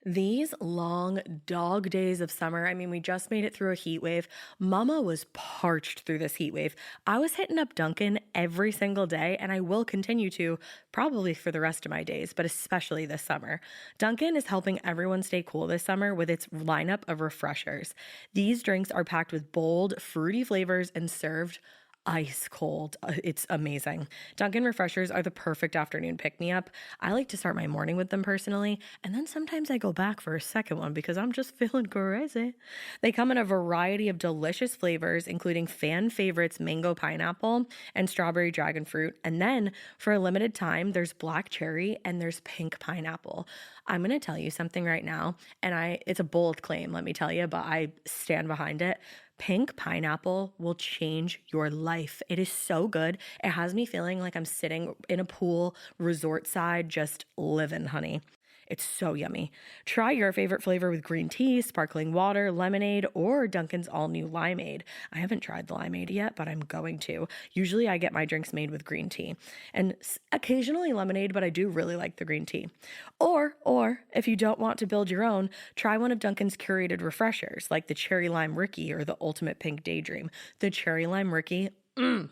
These long dog days of summer, I mean, we just made it through a heat wave. Mama was parched through this heat wave. I was hitting up Dunkin' every single day, and I will continue to probably for the rest of my days, but especially this summer. Dunkin' is helping everyone stay cool this summer with its lineup of refreshers. These drinks are packed with bold, fruity flavors and served ice cold. It's amazing. Dunkin' refreshers are the perfect afternoon pick-me-up. I like to start my morning with them personally, and then sometimes I go back for a second one because I'm just feeling crazy. They come in a variety of delicious flavors, including fan favorites mango pineapple and strawberry dragon fruit. And then for a limited time, there's black cherry and there's pink pineapple. I'm going to tell you something right now, and it's a bold claim, let me tell you, but I stand behind it. Pink pineapple will change your life. It is so good. It has me feeling like I'm sitting in a pool, resort side, just living, honey. It's so yummy. Try your favorite flavor with green tea, sparkling water, lemonade, or Dunkin's all-new limeade. I haven't tried the limeade yet, but I'm going to. Usually I get my drinks made with green tea and occasionally lemonade, but I do really like the green tea. Or if you don't want to build your own, try one of Dunkin's curated refreshers like the Cherry Lime Ricky or the Ultimate Pink Daydream. The Cherry Lime Ricky,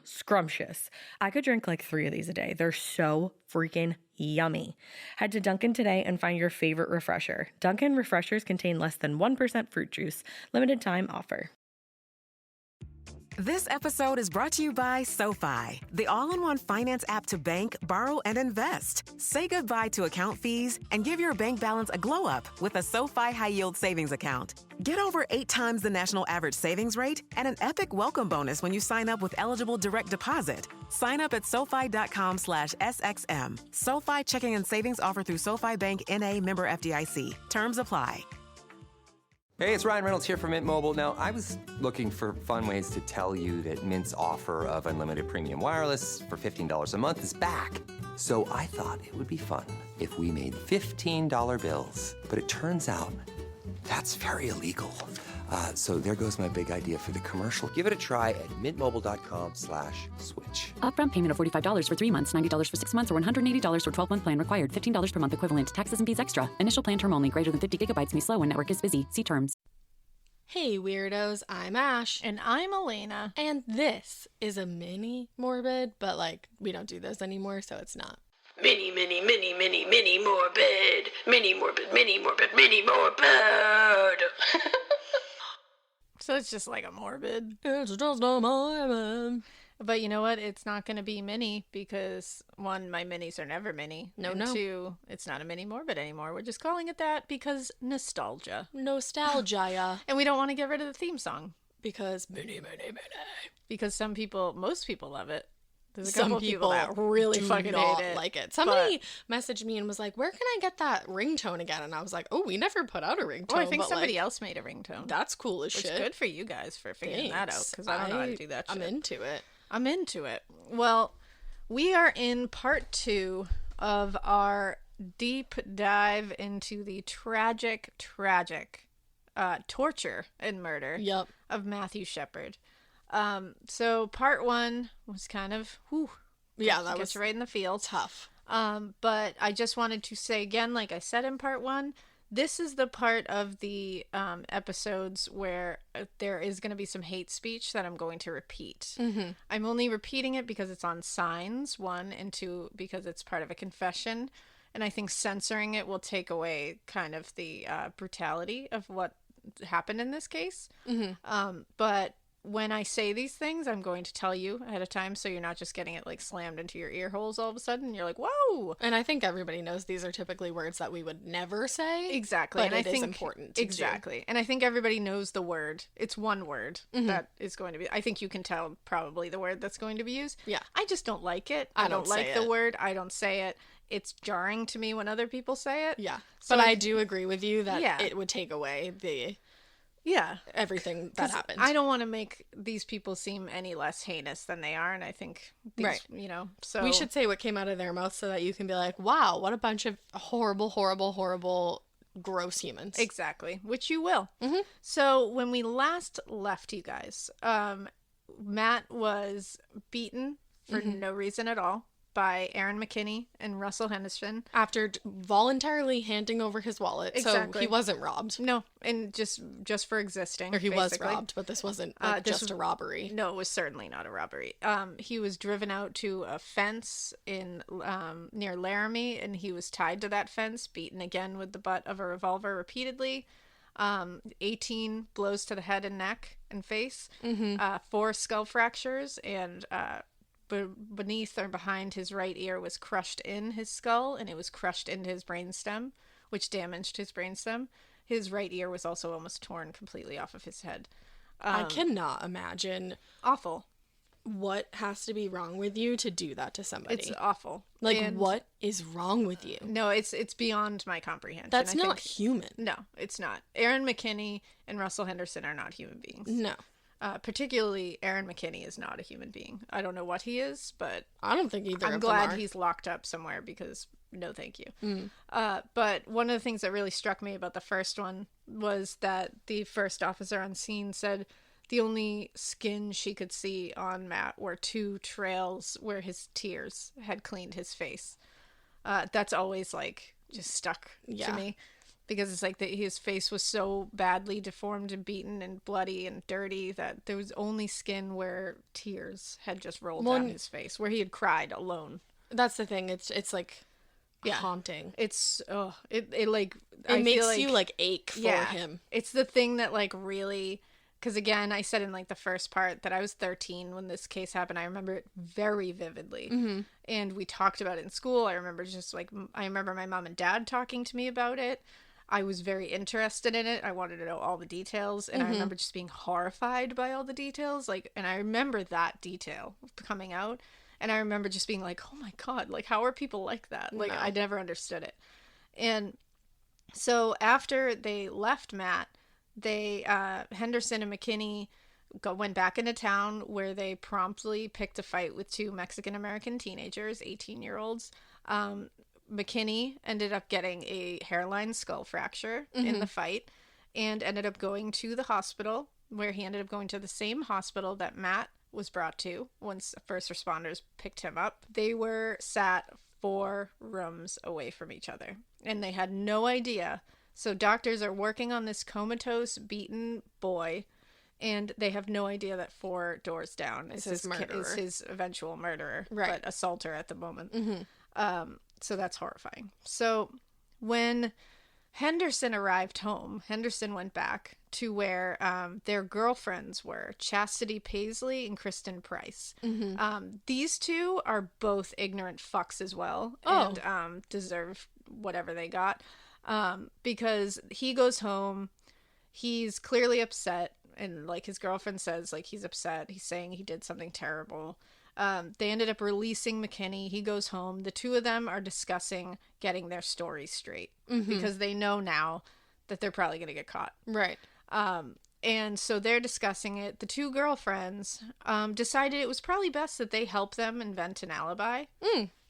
scrumptious. I could drink like 3 of these a day. They're so freaking yummy. Head to Dunkin' today and find your favorite refresher. Dunkin' refreshers contain less than 1% fruit juice. Limited time offer. This episode is brought to you by SoFi, the all-in-one finance app to bank, borrow, and invest. Say goodbye to account fees and give your bank balance a glow-up with a SoFi high-yield savings account. Get over 8 times the national average savings rate and an epic welcome bonus when you sign up with eligible direct deposit. Sign up at SoFi.com/SXM. SoFi checking and savings offer through SoFi Bank N.A. member FDIC. Terms apply. Hey, it's Ryan Reynolds here from Mint Mobile. Now, I was looking for fun ways to tell you that Mint's offer of unlimited premium wireless for $15 a month is back. So I thought it would be fun if we made $15 bills. But it turns out that's very illegal. So there goes my big idea for the commercial. Give it a try at mintmobile.com/switch. Upfront payment of $45 for 3 months, $90 for 6 months, or $180 for 12-month plan required. $15 per month equivalent. Taxes and fees extra. Initial plan term only. Greater than 50 gigabytes may slow when network is busy. See terms. Hey weirdos, I'm Ash. And I'm Alaina. And this is a mini morbid, but we don't do those anymore, so it's not. Mini morbid. Mini morbid, mini morbid. So it's just like a morbid. It's just a morbid. But you know what? It's not going to be mini because, 1, my minis are never mini. And 2, it's not a mini morbid anymore. We're just calling it that because nostalgia. Nostalgia. And we don't want to get rid of the theme song. Because mini. Because most people love it. There's a Some couple people that really fucking hate it. Like it. Somebody messaged me and was like, where can I get that ringtone again? And I was like, oh, we never put out a ringtone. Oh, I think somebody else made a ringtone. That's cool as Which shit. Good for you guys for figuring that out, because I don't know how to do that shit. I'm into it. Well, we are in part 2 of our deep dive into the tragic torture and murder of Matthew Shepard. So part 1 was kind of, that was right in the field. Tough. But I just wanted to say again, like I said in part 1, this is the part of the episodes where there is going to be some hate speech that I'm going to repeat. Mm-hmm. I'm only repeating it because it's on signs, 1, and 2, because it's part of a confession. And I think censoring it will take away kind of the brutality of what happened in this case. Mm-hmm. But when I say these things, I'm going to tell you ahead of time, so you're not just getting it slammed into your ear holes all of a sudden. You're like, whoa! And I think everybody knows these are typically words that we would never say. Exactly. But and it is important to do. And I think everybody knows the word. It's one word that is going to be... I think you can tell probably the word that's going to be used. Yeah. I just don't like it. I don't like say the it. word. I don't say it. It's jarring to me when other people say it. Yeah. So but I do agree with you that Yeah. it would take away the... Yeah. everything that happened. I don't want to make these people seem any less heinous than they are, and I think these, Right. So we should say what came out of their mouth so that you can be like, wow, what a bunch of horrible, gross humans. Exactly, which you will. Mm-hmm. So when we last left you guys, Matt was beaten for no reason at all. by Aaron McKinney and Russell Henderson. After voluntarily handing over his wallet. Exactly. So he wasn't robbed. No, and just for existing. Or he basically. was robbed, but this wasn't just a robbery. No, it was certainly not a robbery. He was driven out to a fence in near Laramie, and he was tied to that fence, beaten again with the butt of a revolver repeatedly. 18 blows to the head and neck and face, 4 skull fractures, and beneath or behind his right ear was crushed in his skull, and it was crushed into his brainstem, which damaged his brainstem. His right ear was also almost torn completely off of his head. I cannot imagine Awful. what has to be wrong with you to do that to somebody. It's awful. Like, And what is wrong with you? No, it's beyond my comprehension. That's I not think. human. No, it's not. Aaron McKinney and Russell Henderson are not human beings. No. Particularly, Aaron McKinney is not a human being. I don't know what he is, but I don't think either I'm of glad them are. he's locked up somewhere because no thank you. But one of the things that really struck me about the first one was that the first officer on scene said the only skin she could see on Matt were 2 trails where his tears had cleaned his face. That's always like just stuck to me. Because it's like that his face was so badly deformed and beaten and bloody and dirty that there was only skin where tears had just rolled down his face, where he had cried alone. That's the thing. It's like haunting. It's it like It makes you like ache for him. It's the thing that like really, because again, I said in like the first part that I was 13 when this case happened. I remember it very vividly, and we talked about it in school. I remember I remember my mom and dad talking to me about it. I was very interested in it. I wanted to know all the details, and I remember just being horrified by all the details. And I remember that detail coming out, and I remember just being like, "Oh my god! Like, how are people like that?" Like, I never understood it. And so after they left Matt, they Henderson and McKinney went back into town, where they promptly picked a fight with 2 Mexican American teenagers, 18-year-olds. McKinney ended up getting a hairline skull fracture in the fight and ended up going to the hospital, where he ended up going to the same hospital that Matt was brought to once first responders picked him up. They were sat 4 rooms away from each other, and they had no idea. So doctors are working on this comatose, beaten boy, and they have no idea that 4 doors down is his eventual murderer, but assaulter at the moment. So that's horrifying. So when Henderson arrived home, Henderson went back to where their girlfriends were, Chastity Paisley and Kristen Price. These 2 are both ignorant fucks as well, and deserve whatever they got, because he goes home, he's clearly upset, and like his girlfriend says, like, he's upset, he's saying he did something terrible. They ended up releasing McKinney. He goes home. The 2 of them are discussing getting their stories straight, because they know now that they're probably going to get caught. Right. And so they're discussing it. The 2 girlfriends decided it was probably best that they help them invent an alibi.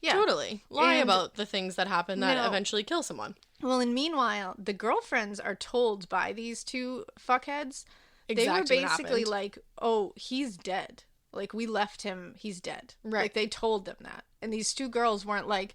Yeah. Totally. Lie about the things that happen that eventually kill someone. Well, and meanwhile, the girlfriends are told by these 2 fuckheads, they were basically like, oh, he's dead. Like, we left him, he's dead. Right. Like, they told them that. And these 2 girls weren't like,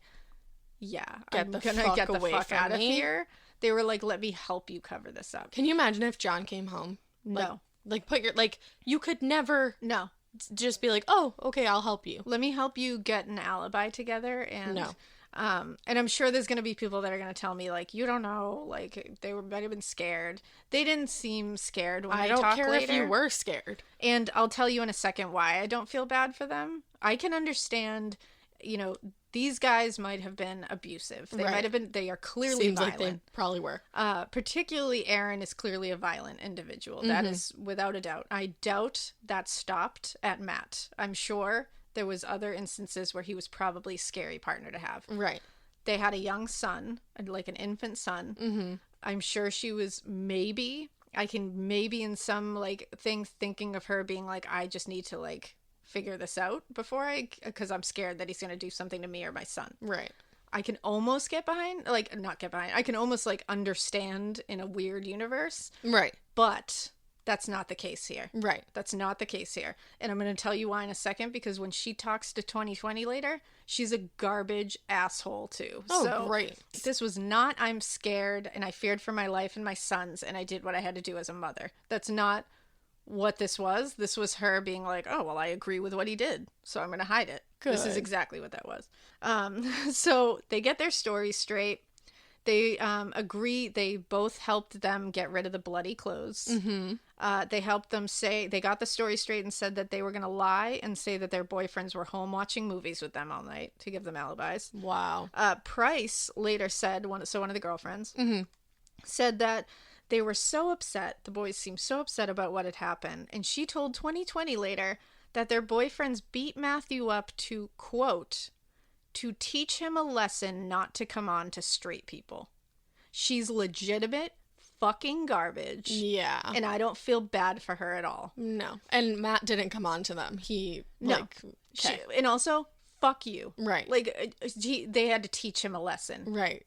yeah, get I'm the gonna fuck get the away fuck from out of me. here. They were like, let me help you cover this up. Can you imagine if John came home? No. Like put your, like, you could never No. just be like, oh, okay, I'll help you. Let me help you get an alibi together. And No. And I'm sure there's going to be people that are going to tell me, like, you don't know, like, might have been scared. They didn't seem scared when I they don't talk care later. if you were scared. And I'll tell you in a second why I don't feel bad for them. I can understand, you know, these guys might have been abusive. They might have been, they are clearly Seems violent. like they probably were. Particularly Aaron is clearly a violent individual. That is without a doubt. I doubt that stopped at Matt. I'm sure there was other instances where he was probably a scary partner to have. Right. They had a young son, like an infant son. I'm sure she was maybe in some like thing thinking of her being like, I just need to like figure this out because I'm scared that he's going to do something to me or my son. Right. I can almost get behind, like, not get behind. I can almost like understand in a weird universe. Right. But That's not the case here. Right. That's not the case here. And I'm going to tell you why in a second, because when she talks to 2020 later, she's a garbage asshole too. Oh, so great. This was not, I'm scared and I feared for my life and my sons and I did what I had to do as a mother. That's not what this was. This was her being like, oh, well, I agree with what he did, so I'm going to hide it. Good. This is exactly what that was. So they get their story straight. They agree. They both helped them get rid of the bloody clothes. They helped them say, they got the story straight and said that they were going to lie and say that their boyfriends were home watching movies with them all night to give them alibis. Wow. Price later said, one of the girlfriends, said that they were so upset, the boys seemed so upset about what had happened, and she told 2020 later that their boyfriends beat Matthew up to, quote, to teach him a lesson not to come on to straight people. She's legitimate fucking garbage. Yeah. And I don't feel bad for her at all. No. And Matt didn't come on to them. He, like, okay. And also, fuck you. Right. Like, they had to teach him a lesson. Right.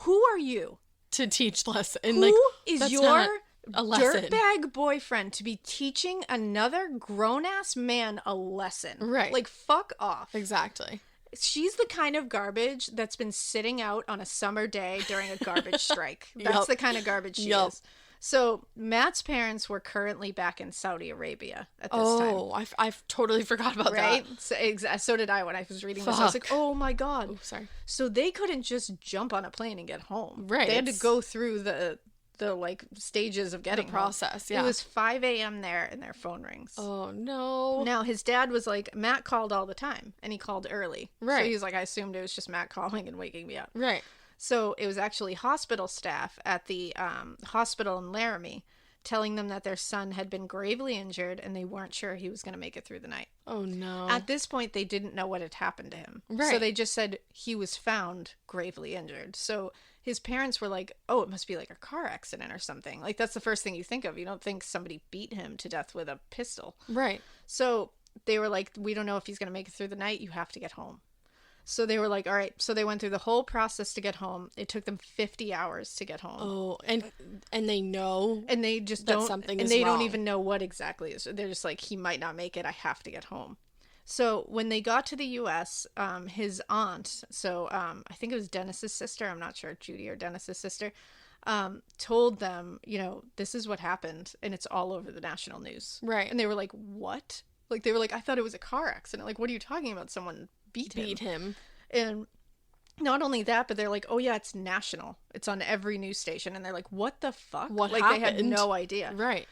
Who are you? To teach lesson. Who like, is that's your not a lesson. dirtbag boyfriend to be teaching another grown-ass man a lesson? Right. Like, fuck off. Exactly. She's the kind of garbage that's been sitting out on a summer day during a garbage strike. That's Yup. the kind of garbage she is. So Matt's parents were currently back in Saudi Arabia at this time. Oh, I've totally forgot about Right? that. So did I when I was reading this. I was like, oh my God. Oh, sorry. So they couldn't just jump on a plane and get home. Right. They had to go through the like stages of getting The process, yeah. It was 5 a.m. there and their phone rings. Oh, no. Now, his dad was like, Matt called all the time, and he called early. Right. So he was like, I assumed it was just Matt calling and waking me up. Right. So it was actually hospital staff at the hospital in Laramie telling them that their son had been gravely injured and they weren't sure he was going to make it through the night. Oh, no. At this point, they didn't know what had happened to him. Right. So they just said he was found gravely injured. So his parents were like, oh, it must be like a car accident or something. Like, that's the first thing you think of. You don't think somebody beat him to death with a pistol. Right. So they were like, we don't know if he's going to make it through the night. You have to get home. So they were like, all right. So they went through the whole process to get home. It took them 50 hours to get home. Oh, and they know. And they just that don't. Something and is they wrong. don't even know what exactly is. They're just like, he might not make it. I have to get home. So when they got to the U.S., his aunt, so I think it was Dennis's sister, I'm not sure, Judy or Dennis's sister, told them, you know, this is what happened, and it's all over the national news. Right. And they were like, what? Like, they were like, I thought it was a car accident. Like, what are you talking about? Someone beat him. And not only that, but they're like, oh, yeah, it's national. It's on every news station. And they're like, what the fuck? What like, happened? They had no idea. Right.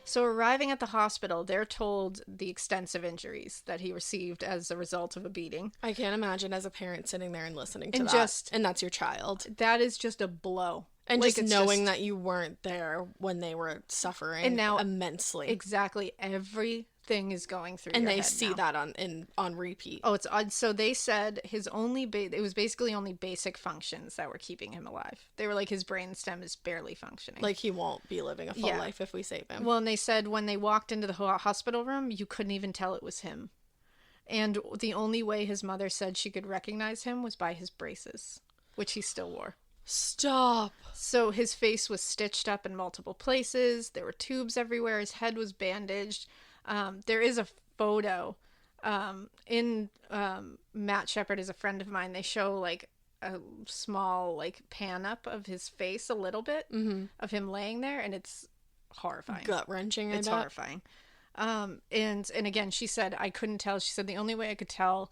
So arriving at the hospital, they're told the extensive injuries that he received as a result of a beating. I can't imagine as a parent sitting there and listening to And that. And that's your child. That is just a blow. And Like, just it's knowing that you weren't there when they were suffering And now- immensely. Exactly. Everything is going through And your they head see now. that on repeat. Oh, it's odd. So they said his only it was basically only basic functions that were keeping him alive. They were like, his brain stem is barely functioning. Like, he won't be living a full Yeah. life if we save him. Well, and they said when they walked into the hospital room, you couldn't even tell it was him. And the only way his mother said she could recognize him was by his braces, which he still wore. Stop. So his face was stitched up in multiple places. There were tubes everywhere. His head was bandaged. There is a photo Matt Shepard is a friend of mine. They show like a small like pan up of his face a little bit of him laying there, and it's horrifying. Gut-wrenching, It's I bet. horrifying. And again, she said, I couldn't tell. She said the only way I could tell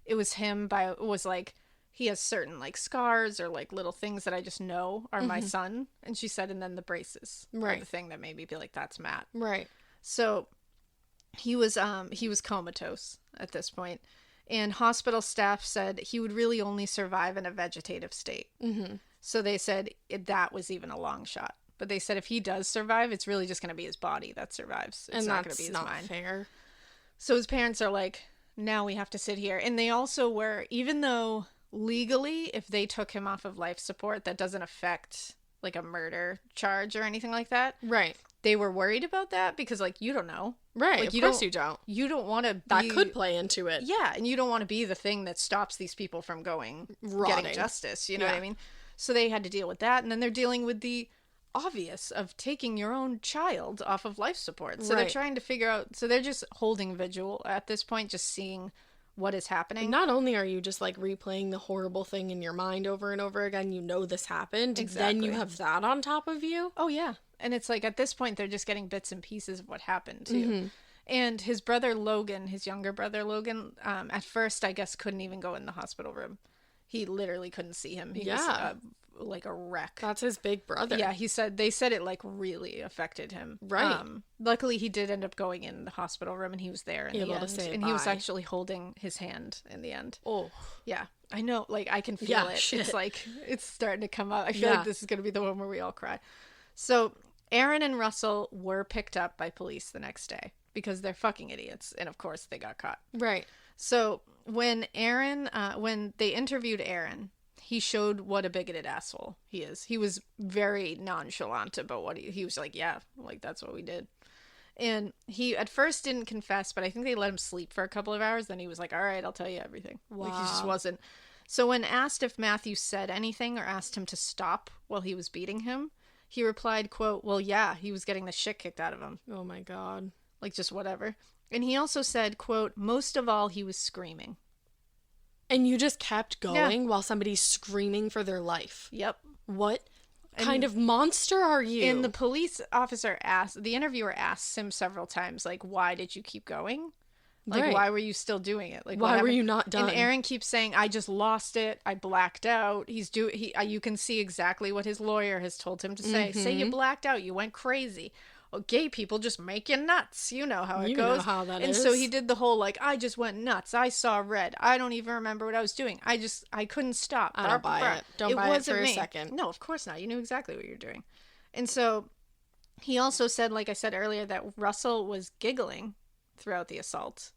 it was him was like, he has certain like scars or like little things that I just know are my son. And she said, and then the braces are the thing that made me be like, that's Matt. Right. So he was comatose at this point, and hospital staff said he would really only survive in a vegetative state. So they said that was even a long shot. But they said if he does survive, it's really just going to be his body that survives. It's And not going to that's be his not mind. fair. So his parents are like, now we have to sit here. And they also were, even though legally, if they took him off of life support, that doesn't affect like a murder charge or anything like that. Right. They were worried about that because, like, you don't know. Right. Like, Of course you don't. You don't want to be... That could play into it. Yeah, and you don't want to be the thing that stops these people from Rotting. getting justice. You know what I mean? So they had to deal with that. And then they're dealing with the obvious of taking your own child off of life support. So they're Right. trying to figure out, so they're just holding vigil at this point, just seeing what is happening. Not only are you just like replaying the horrible thing in your mind over and over again, you know this happened, then Exactly. you have that on top of you. Oh, yeah. And it's like at this point, they're just getting bits and pieces of what happened, too. And his brother Logan, his younger brother Logan, at first, I guess, couldn't even go in the hospital room. He literally couldn't see him. He was like a wreck. That's his big brother. Yeah, they said it like really affected him. Right. Luckily, he did end up going in the hospital room, and he was there in the Able to end. say And he was bye. actually holding his hand in the end. Oh. Yeah, I know. Like, I can feel Yeah, it. shit. It's like, it's starting to come up. I feel Yeah. like this is going to be the one where we all cry. So, Aaron and Russell were picked up by police the next day because they're fucking idiots. And of course, they got caught. Right. So, when they interviewed Aaron, he showed what a bigoted asshole he is. He was very nonchalant about what he was like, yeah, like that's what we did. And he at first didn't confess, but I think they let him sleep for a couple of hours. Then he was like, all right, I'll tell you everything. Like, he just Wow. wasn't. So when asked if Matthew said anything or asked him to stop while he was beating him, he replied, quote, well, yeah, he was getting the shit kicked out of him. Oh my God. Like, just whatever. And he also said, quote, most of all, he was screaming. And you just kept going while somebody's screaming for their life. Yep. What kind of monster are you? And the police officer the interviewer asks him several times, like, why did you keep going? Like, Right. why were you still doing it? Like, Why what were happened? you not done? And Aaron keeps saying, I just lost it. I blacked out. You can see exactly what his lawyer has told him to say. Say you blacked out. You went crazy. Well, gay people just make you nuts. You know how it You know goes. how that and so is. he did the whole, like, I just went nuts. I saw red. I don't even remember what I was doing. I couldn't stop. I don't buy it. Don't buy it wasn't for a me. second. No, of course not. You knew exactly what you were doing. And so he also said, like I said earlier, that Russell was giggling throughout the assault.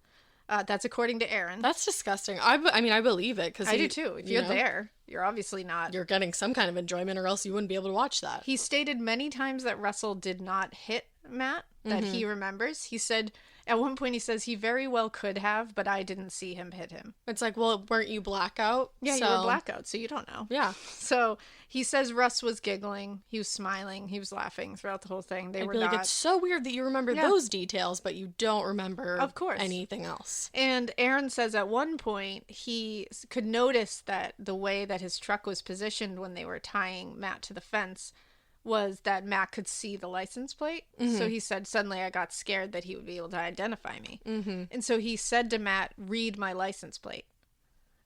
That's according to Aaron. That's disgusting. I mean, I believe it because I do too. If you're there, you're obviously not. you're getting some kind of enjoyment, or else you wouldn't be able to watch that. He stated many times that Russell did not hit Matt, that he remembers. He said, at one point, he says he very well could have, but I didn't see him hit him. It's like, well, weren't you blackout? Yeah, you were blackout, so you don't know. Yeah. So he says Russ was giggling, he was smiling, he was laughing throughout the whole thing. They I'd were be like, not. it's so weird that you remember Yeah. those details, but you don't remember, Of course. anything else. And Aaron says at one point he could notice that the way that his truck was positioned when they were tying Matt to the fence was that Matt could see the license plate. So he said, suddenly I got scared that he would be able to identify me. And so he said to Matt, read my license plate.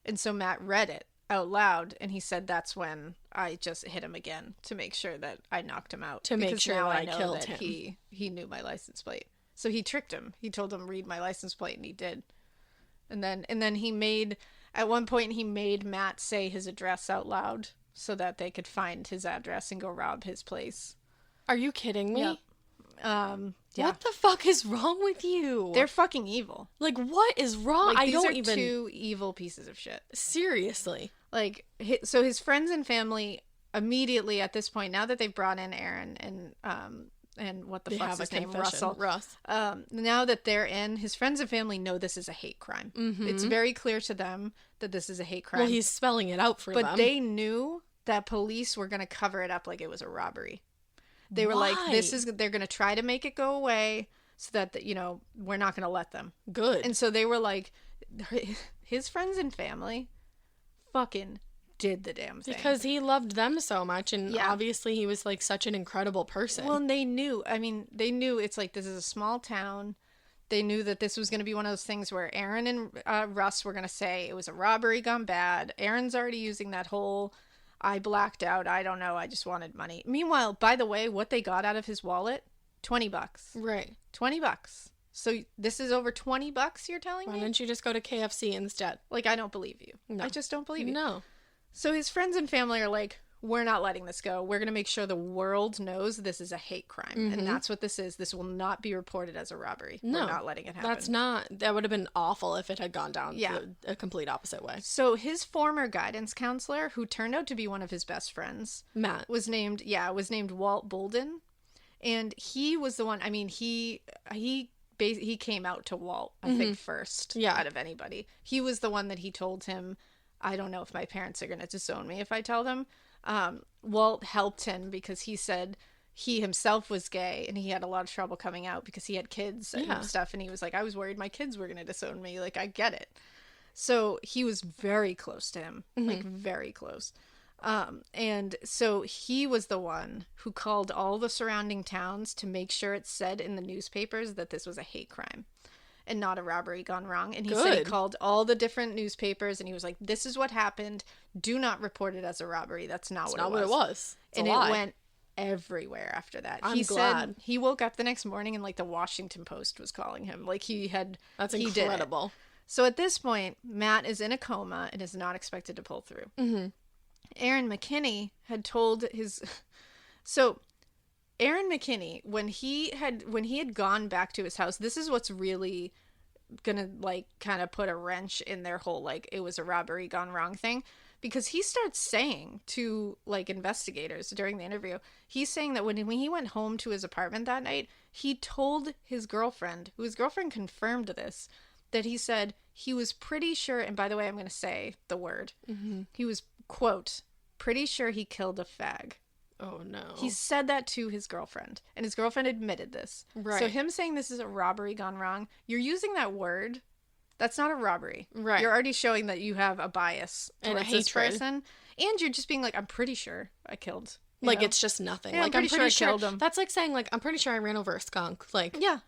And so Matt read it out loud, and he said that's when I just hit him again to make sure that I knocked him out. To make because sure now that I I know killed that him. he knew my license plate. So he tricked him. He told him read my license plate, and he did. And then he made, at one point he made Matt say his address out loud so that they could find his address and go rob his place. Are you kidding me? Yep. Yeah. What the fuck is wrong with you? They're fucking evil. like, what is wrong? Like, I these don't are even. two evil pieces of shit. Seriously. Like, so his friends and family immediately at this point, now that they've brought in Aaron and what the They fuck's have a his name, confession. Russell. Russ. Now that they're in, his friends and family know this is a hate crime. It's very clear to them that this is a hate crime. Well, he's spelling it out for them. But they knew that police were going to cover it up like it was a robbery. They were like, Why? they're going to try to make it go away so that, we're not going to let them. Good. And so they were like, his friends and family fucking did the damn thing. because he loved them so much, and Yeah. obviously he was like such an incredible person. Well, and they knew it's like, this is a small town. They knew that this was going to be one of those things where Aaron and Russ were going to say it was a robbery gone bad. Aaron's already using that whole, I blacked out, I don't know, I just wanted money. Meanwhile, by the way, what they got out of his wallet, $20. right. $20. So this is over $20 you're telling Why me? don't you just go to KFC instead? Like, I don't believe you. No. I just don't believe you. No. So his friends and family are like, we're not letting this go. We're going to make sure the world knows this is a hate crime. And that's what this is. This will not be reported as a robbery. No. We're not letting it happen. That's not. That would have been awful if it had gone down Yeah. a complete opposite way. So his former guidance counselor, who turned out to be one of his best friends, Matt. was named Walt Bolden. And he was the one, I mean, he came out to Walt, I think, first out of anybody. He was the one that he told him, I don't know if my parents are going to disown me if I tell them. Walt helped him because he said, he himself was gay and he had a lot of trouble coming out because he had kids and stuff. And he was like, I was worried my kids were going to disown me. Like, I get it. So he was very close to him, like very close. And so he was the one who called all the surrounding towns to make sure it said in the newspapers that this was a hate crime and not a robbery gone wrong. And he said he called all the different newspapers and he was like, this is what happened. Do not report it as a robbery. That's not what it was. It's and it went everywhere after that. I'm he glad. Said he woke up the next morning and like the Washington Post was calling him. Like That's he did it. incredible. So at this point, Matt is in a coma and is not expected to pull through. Mm-hmm. Aaron McKinney had told his... So Aaron McKinney, when he had gone back to his house, this is what's really gonna like kind of put a wrench in their whole like it was a robbery gone wrong thing, because he starts saying to like investigators during the interview, he's saying that when he went home to his apartment that night, he told his girlfriend, whose girlfriend confirmed this, that he said he was pretty sure, and by the way, I'm going to say the word, he was, quote, pretty sure he killed a fag. Oh, no. He said that to his girlfriend, and his girlfriend admitted this. Right. So him saying this is a robbery gone wrong, you're using that word. That's not a robbery. Right. You're already showing that you have a bias And a towards this hatred. person. And you're just being like, I'm pretty sure I killed. you Like, know? it's just nothing. Yeah, like, I'm pretty sure I killed him. That's like saying, like, I'm pretty sure I ran over a skunk. Like, Yeah.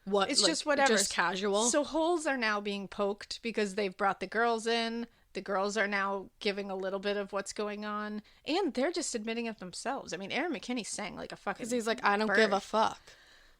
what? It's like, just whatever. Just casual. So holes are now being poked because they've brought the girls in. The girls are now giving a little bit of what's going on. And they're just admitting it themselves. I mean, Aaron McKinney sang like a fucking... Because he's like, I don't bird. give a fuck.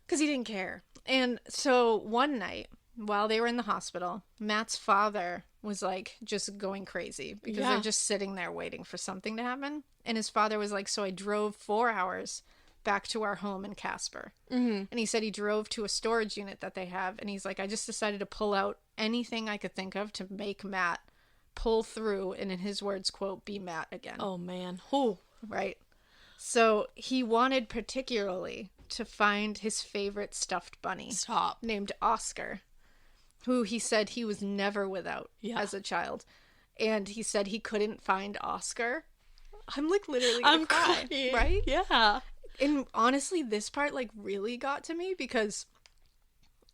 Because he didn't care. And so one night, while they were in the hospital, Matt's father was like just going crazy because they're just sitting there waiting for something to happen. And his father was like, so I drove 4 hours back to our home in Casper. Mm-hmm. And he said he drove to a storage unit that they have. And he's like, I just decided to pull out anything I could think of to make Matt pull through. And in his words, quote, be Matt again. Oh, man. Who? Right. So he wanted particularly to find his favorite stuffed bunny. Stop. Named Oscar, who he said he was never without as a child. And he said he couldn't find Oscar. I'm like literally gonna cry, crying. right? Yeah. And honestly, this part like really got to me because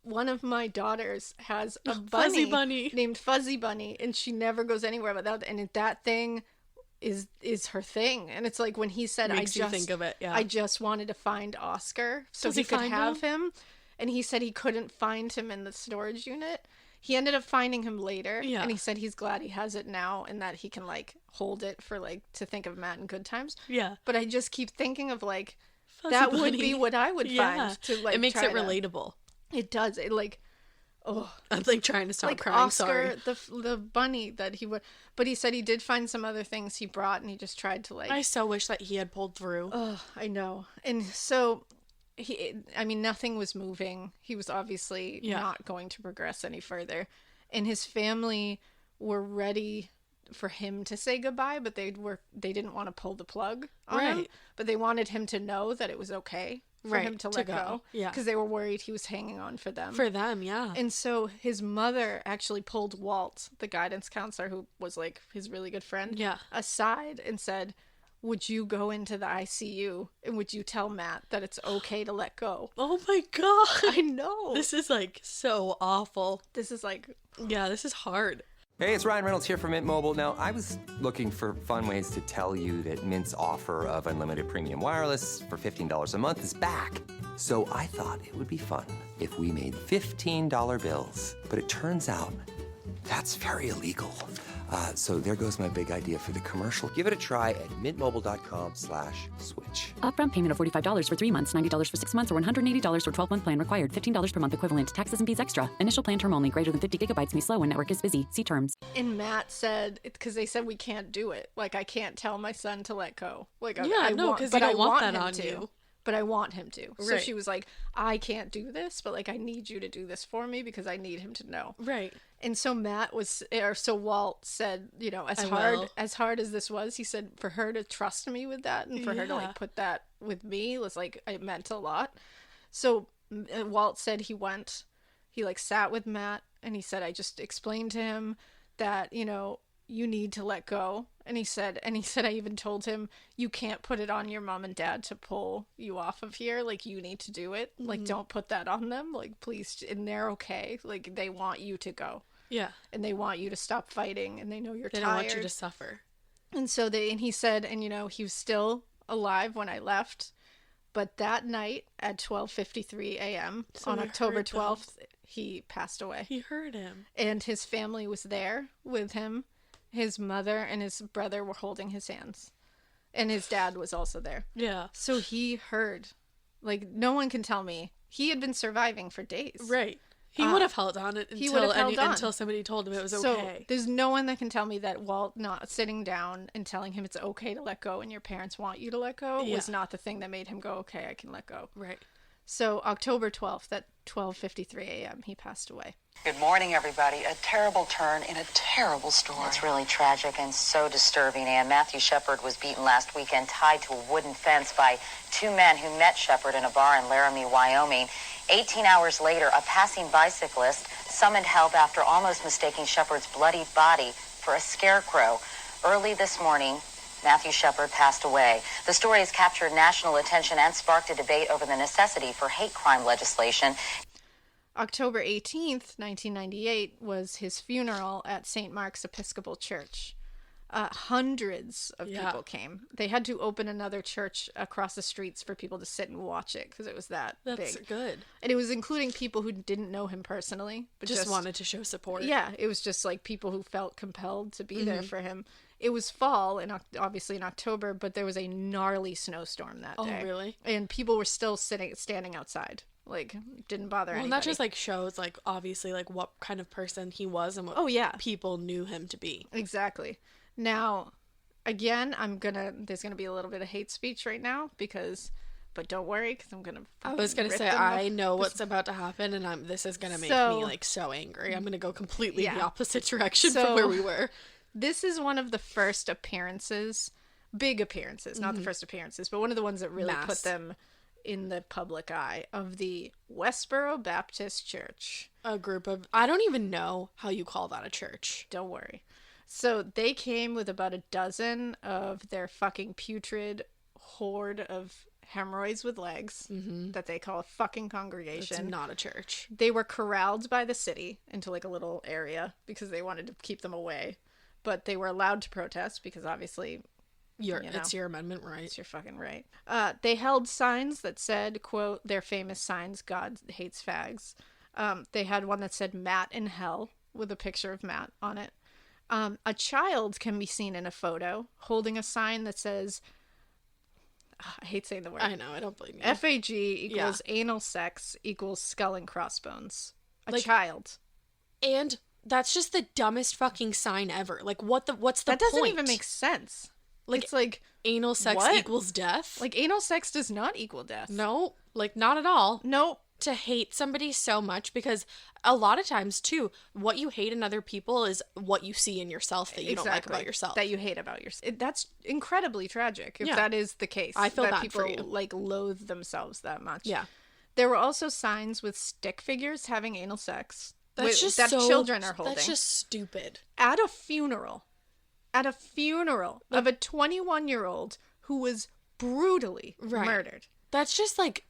one of my daughters has a Fuzzy bunny named Fuzzy Bunny, and she never goes anywhere without. And that thing is her thing. And it's like when he said, Makes you think of it. Yeah. I just wanted to find Oscar so Does he he could find have him. And he said he couldn't find him in the storage unit. He ended up finding him later. Yeah. And he said he's glad he has it now and that he can like hold it for like to think of Matt in good times. Yeah. But I just keep thinking of like Fuzzy that bunny. would be what I would find to like it makes try it to- relatable. It does. It like I'm like trying to stop like crying. Oscar, Sorry. the bunny that he would, but he said he did find some other things he brought, and he just tried to like. I so wish that he had pulled through. Oh, I know, and so I mean, nothing was moving. He was obviously not going to progress any further, and his family were ready for him to say goodbye, but they didn't want to pull the plug on him, Right. but they wanted him to know that it was okay for him to let go. Yeah. Because they were worried he was hanging on for them. For them, yeah. And so his mother actually pulled Walt, the guidance counselor who was like his really good friend, aside and said, would you go into the ICU and would you tell Matt that it's okay to let go? Oh my god. I know. This is like so awful. This is like... Yeah, this is hard. Hey, it's Ryan Reynolds here from Mint Mobile. Now, I was looking for fun ways to tell you that Mint's offer of unlimited premium wireless for $15 a month is back. So I thought it would be fun if we made $15 bills. But it turns out that's very illegal. So there goes my big idea for the commercial. Give it a try at mintmobile.com/switch. Upfront payment of $45 for 3 months, $90 for 6 months, or $180 for 12-month plan required. $15 per month equivalent. Taxes and fees extra. Initial plan term only. Greater than 50 gigabytes may slow when network is busy. See terms. And Matt said, because they said we can't do it. Like, I can't tell my son to let go. Like, Yeah, I no, want- 'cause you but don't I want that him on to. you. But I want him to. So Right. she was like, I can't do this, but like, I need you to do this for me because I need him to know. Right. And so Walt said, you know, as hard as this was, he said for her to trust me with that and for her to like put that with me was like, it meant a lot. So Walt said he like sat with Matt and he said, I just explained to him that, you know, you need to let go. And he said, I even told him, you can't put it on your mom and dad to pull you off of here. Like, you need to do it. Like, don't put that on them. Like, please. And they're okay. Like, they want you to go. Yeah. And they want you to stop fighting. And they know you're They tired. don't want you to suffer. And so and he said, and he was still alive when I left. But that night at 12:53 a.m. on October 12th, he passed away. He heard him. And his family was there with him. His mother and his brother were holding his hands. And his dad was also there. Yeah. So he heard. Like, no one can tell me. He had been surviving for days. Right. He would have held on until somebody told him it was okay. So there's no one that can tell me that Walt not sitting down and telling him it's okay to let go and your parents want you to let go was not the thing that made him go, okay, I can let go. Right. So October 12th at 12:53 a.m. he passed away. Good morning, everybody. A terrible turn in a terrible story. It's really tragic and so disturbing, Anne. Matthew Shepard was beaten last weekend, tied to a wooden fence by two men who met Shepard in a bar in Laramie, Wyoming. 18 hours later, a passing bicyclist summoned help after almost mistaking Shepard's bloodied body for a scarecrow. Early this morning, Matthew Shepard passed away. The story has captured national attention and sparked a debate over the necessity for hate crime legislation. October 18th, 1998, was his funeral at St. Mark's Episcopal Church. Hundreds of people came. They had to open another church across the streets for people to sit and watch it because it was that big. That's good. And it was including people who didn't know him personally. But just wanted to show support. Yeah, it was just like people who felt compelled to be there for him. It was fall, and obviously in October, but there was a gnarly snowstorm that day. Oh, really? And people were still standing outside. Like, didn't bother anybody. Well, that just, like, shows, like, obviously, like, what kind of person he was and what people knew him to be. Exactly. Now, again, there's gonna be a little bit of hate speech right now but don't worry, because I'm gonna. I was gonna say I know what's about to happen, and this is gonna make me like so angry. I'm gonna go completely the opposite direction from where we were. This is one of the first appearances, big appearances, not the first appearances, but one of the ones that really put them in the public eye of the Westboro Baptist Church. A group of, I don't even know how you call that a church. Don't worry. So they came with about a dozen of their fucking putrid horde of hemorrhoids with legs that they call a fucking congregation. It's not a church. They were corralled by the city into like a little area because they wanted to keep them away. But they were allowed to protest because obviously it's your amendment right. It's your fucking right. They held signs that said, quote, their famous signs, God hates fags. They had one that said Matt in hell with a picture of Matt on it. A child can be seen in a photo holding a sign that says, I hate saying the word. I know, I don't blame you. FAG equals anal sex equals skull and crossbones. A child. And that's just the dumbest fucking sign ever. Like, what's the point? That doesn't even make sense. Like, it's like anal sex what? Equals death? Like, anal sex does not equal death. No, like, not at all. Nope. To hate somebody so much, because a lot of times too, what you hate in other people is what you see in yourself that you don't like about yourself. That you hate about yourself. That's incredibly tragic if that is the case. I feel that bad people for you. like loathe themselves that much. Yeah. There were also signs with stick figures having anal sex. That's just that children are holding. That's just stupid. At a funeral of a 21-year-old who was brutally murdered. That's just like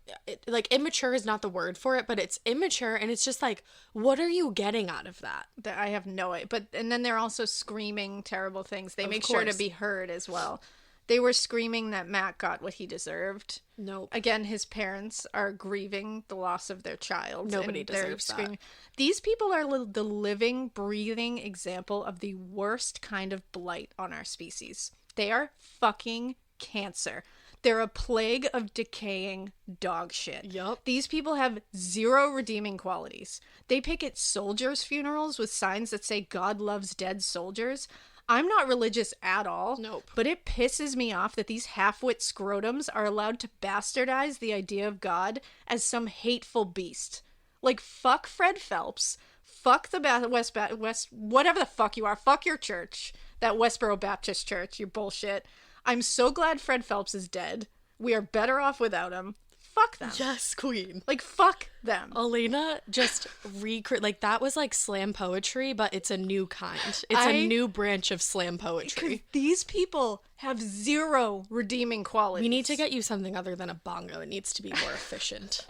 immature is not the word for it, but it's immature, and it's just like, what are you getting out of that? I have no idea. And then they're also screaming terrible things. They make sure to be heard as well. They were screaming that Matt got what he deserved. Nope. Again, his parents are grieving the loss of their child. Nobody deserves that. These people are the living, breathing example of the worst kind of blight on our species. They are fucking cancer. They're a plague of decaying dog shit. Yup. These people have zero redeeming qualities. They picket soldiers' funerals with signs that say God loves dead soldiers. I'm not religious at all. Nope. But it pisses me off that these half-wit scrotums are allowed to bastardize the idea of God as some hateful beast. Like, fuck Fred Phelps. Fuck the West, whatever the fuck you are. Fuck your church. That Westboro Baptist Church, you bullshit. I'm so glad Fred Phelps is dead. We are better off without him. fuck them. Yes, queen. Like, fuck them. Alaina just like, that was like slam poetry, but it's a new kind. It's a new branch of slam poetry. These people have zero redeeming qualities. We need to get you something other than a bongo. It needs to be more efficient.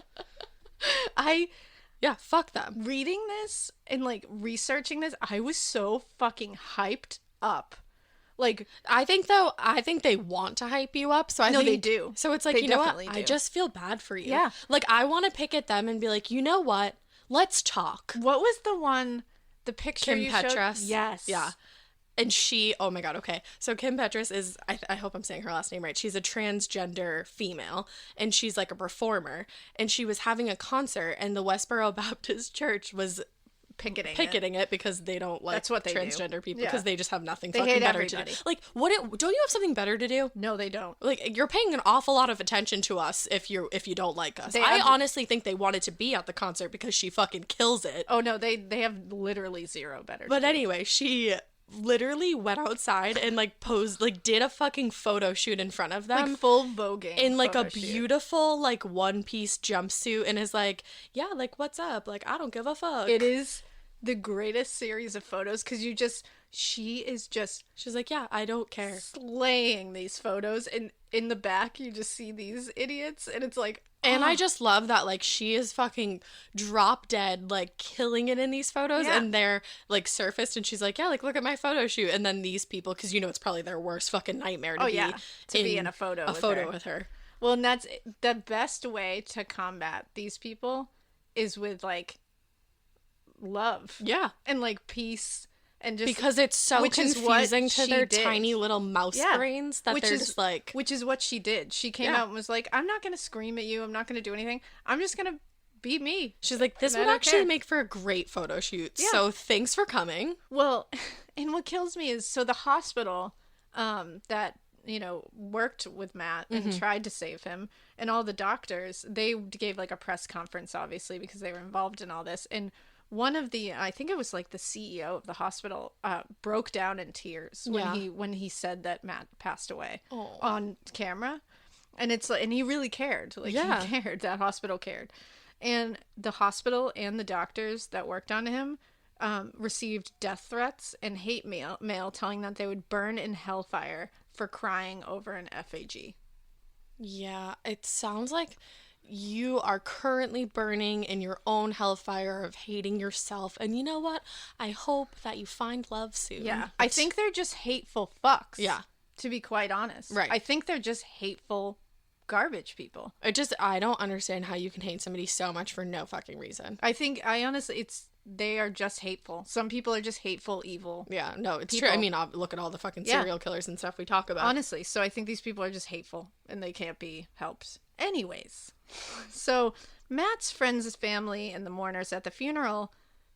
Yeah, fuck them. Reading this and, like, researching this, I was so fucking hyped up. Like, I think they want to hype you up. So I think they do. So it's like, They you know what? definitely do. I just feel bad for you. Yeah. Like, I want to pick at them and be like, you know what? Let's talk. What was the picture Kim you showed? Petras. Yes. Yeah. And she, oh my God, okay. So Kim Petras is, I hope I'm saying her last name right. She's a transgender female, and she's like a performer. And she was having a concert, and the Westboro Baptist Church was picketing it because they don't like transgender people, because they just have nothing fucking better to do. Like, don't you have something better to do? No, they don't. Like, you're paying an awful lot of attention to us if you don't like us. I honestly think they wanted to be at the concert because she fucking kills it. Oh no, they have literally zero better. But anyway, she literally went outside and like posed, like did a fucking photo shoot in front of them, like full voguing in like a beautiful like one-piece jumpsuit, and is like, yeah, like, what's up, like, I don't give a fuck. It is the greatest series of photos, because she's like, yeah, I don't care, slaying these photos, and in the back you just see these idiots, and it's like, and I just love that, like, she is fucking drop dead, like, killing it in these photos, and they're, like, surfaced, and she's like, yeah, like, look at my photo shoot, and then these people, because, you know, it's probably their worst fucking nightmare to be in a photo with her. Well, and that's the best way to combat these people is with, like, love. Yeah. And, like, peace. And just, because it's so confusing to their tiny little mouse brains that they're just like... Which is what she did. She came out and was like, I'm not going to scream at you. I'm not going to do anything. I'm just going to be me. She's like, this would actually make for a great photo shoot. Yeah. So thanks for coming. Well, and what kills me is, so the hospital that, you know, worked with Matt and tried to save him, and all the doctors, they gave like a press conference, obviously, because they were involved in all this. And one of the, I think it was like the CEO of the hospital, broke down in tears when he said that Matt passed away on camera, and it's like, and he really cared, like he cared. That hospital cared, and the hospital and the doctors that worked on him received death threats and hate mail telling that they would burn in hellfire for crying over an FAG. Yeah, it sounds like you are currently burning in your own hellfire of hating yourself. And you know what? I hope that you find love soon. Yeah. I think they're just hateful fucks. Yeah. To be quite honest. Right. I think they're just hateful garbage people. I don't understand how you can hate somebody so much for no fucking reason. They are just hateful. Some people are just hateful, evil. Yeah, no, it's true. I mean, look at all the fucking serial killers and stuff we talk about. Honestly, so I think these people are just hateful, and they can't be helped. Anyways, so Matt's friends' family and the mourners at the funeral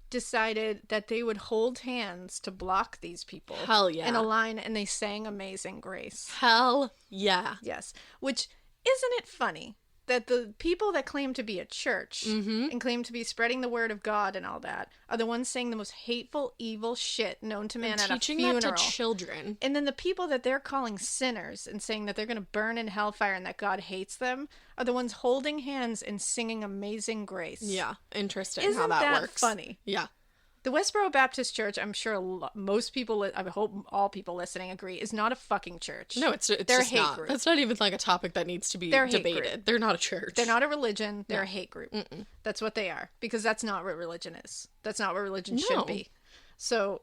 decided that they would hold hands to block these people. Hell yeah. In a line, and they sang Amazing Grace. Hell yeah. Yes. Which, isn't it funny that the people that claim to be a church and claim to be spreading the word of God and all that are the ones saying the most hateful, evil shit known to man at a funeral. Teaching that to children. And then the people that they're calling sinners and saying that they're going to burn in hellfire and that God hates them are the ones holding hands and singing Amazing Grace. Yeah, interesting. Isn't how that works. Funny? Yeah. The Westboro Baptist Church, I'm sure most people, I hope all people listening agree, is not a fucking church. No, it's they're just a hate not. group. That's not even like a topic that needs to be debated. They're not a church. They're not a religion. They're a hate group. That's what they are, because that's not what religion is. That's not what religion should be. So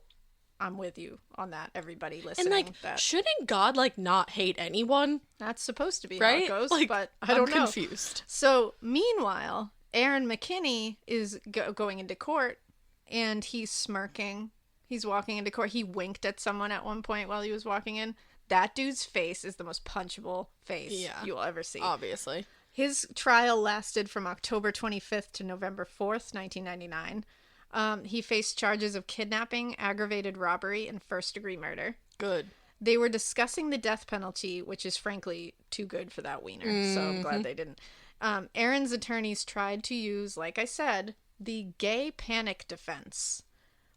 I'm with you on that, everybody listening. And like, shouldn't God like not hate anyone? That's supposed to be right? how it goes, like, but I don't know. I'm confused. So meanwhile, Aaron McKinney is going into court. And he's smirking. He's walking into court. He winked at someone at one point while he was walking in. That dude's face is the most punchable face you'll ever see. Obviously. His trial lasted from October 25th to November 4th, 1999. He faced charges of kidnapping, aggravated robbery, and first-degree murder. Good. They were discussing the death penalty, which is frankly too good for that wiener. So I'm glad they didn't. Aaron's attorneys tried to use, like I said, the gay panic defense.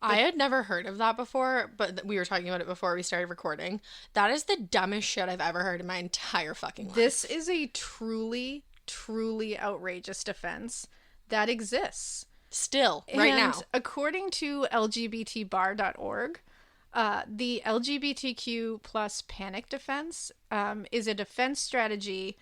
I had never heard of that before, but we were talking about it before we started recording. That is the dumbest shit I've ever heard in my entire fucking life. This is a truly truly outrageous defense that exists. Still, right now. According to LGBTbar.org, the LGBTQ plus panic defense is a defense strategy